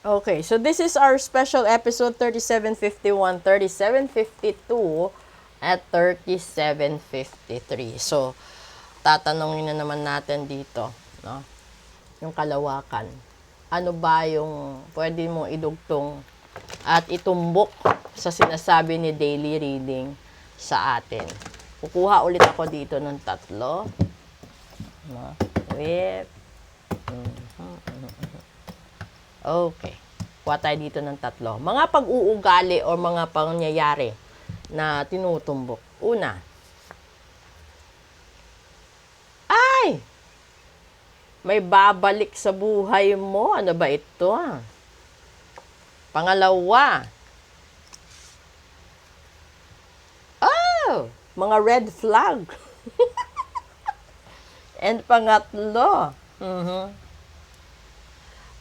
Okay, so this is our special episode 3751, 3752, at 3753. So, tatanungin na naman natin dito, no? Yung kalawakan. Ano ba yung pwede mong idugtong at itumbok sa sinasabi ni daily reading sa atin? Kukuha ulit ako dito ng tatlo. No? Wait. Okay. Kuha tayo dito ng tatlo. Mga pag-uugali o mga pangyayari na tinutumbok. Una. Ay! May babalik sa buhay mo. Ano ba ito? Pangalawa. Oh! Mga red flag. And pangatlo.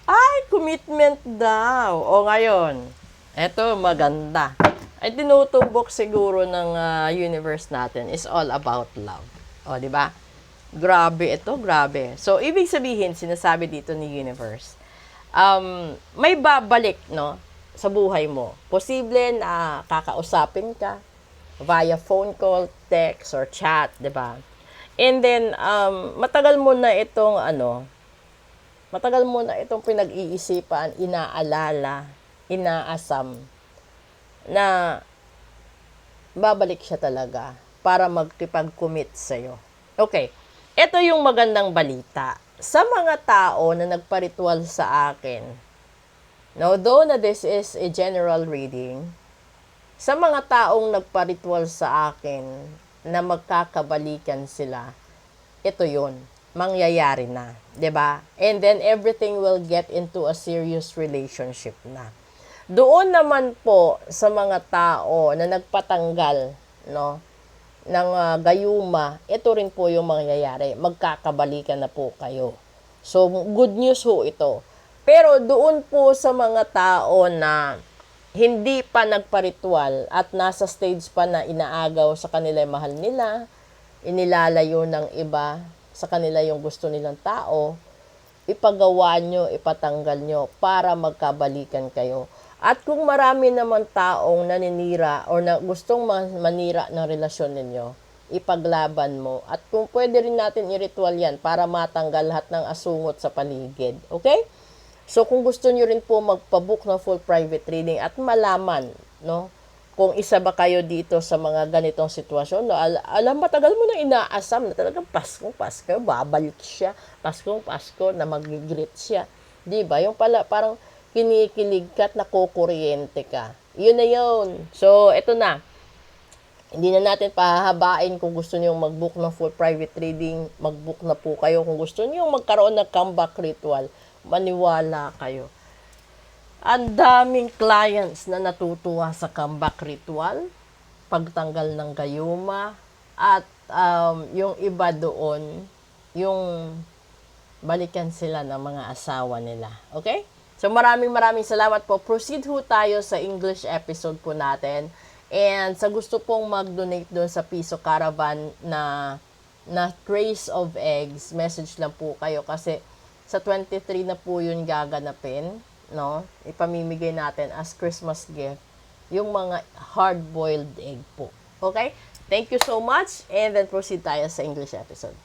Ay, commitment daw. O ngayon, eto maganda. Ay tinutumbok siguro ng universe natin is all about love. O, di ba? Grabe ito, grabe. So, ibig sabihin, sinasabi dito ni universe, may babalik, no, sa buhay mo. Posible na kakausapin ka via phone call, text, or chat, di ba? And then, matagal mo na itong, pinag-iisipan, inaalala, inaasam, na babalik siya talaga para magkipag-commit sa'yo. Okay, ito yung magandang balita. Sa mga tao na nagparitual sa akin, now, though na this is a general reading, sa mga taong nagparitual sa akin na magkakabalikan sila, ito yun, mangyayari na, 'di ba? And then everything will get into a serious relationship na. Doon naman po sa mga tao na nagpatanggal, no, ng gayuma, ito rin po yung mangyayari. Magkakabalikan na po kayo. So, good news ho ito. Pero doon po sa mga tao na hindi pa nagparitual at nasa stage pa na inaagaw sa kanila yung mahal nila, inilalayo ng iba sa kanila yung gusto nilang tao, ipagawa nyo, ipatanggal nyo para magkabalikan kayo. At kung marami naman taong naninira o na gustong manira ng relasyon ninyo, ipaglaban mo. At kung pwede rin natin i-ritual yan para matanggal lahat ng asungot sa paligid. Okay? So, kung gusto nyo rin po magpabook ng full private reading at malaman, no, kung isa ba kayo dito sa mga ganitong sitwasyon, no, alam, matagal mo na inaasam na talagang Paskong Pasko, babalik siya. Paskong Pasko na mag-greet siya. Di ba? Yung pala, parang kinikilig ka at nakukuryente ka. Yun na yun. So, eto na. Hindi na natin pahahabain. Kung gusto niyo mag-book ng full private reading, mag-book na po kayo. Kung gusto niyo magkaroon ng comeback ritual, maniwala kayo. Ang daming clients na natutuwa sa comeback ritual, pagtanggal ng gayuma, at yung iba doon, yung balikan sila ng mga asawa nila. Okay? So maraming salamat po. Proceed ho tayo sa English episode po natin. And sa gusto pong mag-donate doon sa Piso Caravan na trays of eggs, message lang po kayo kasi sa 23 na po yun gaganapin, no? Ipamimigay natin as Christmas gift yung mga hard-boiled egg po. Okay? Thank you so much and then proceed tayo sa English episode.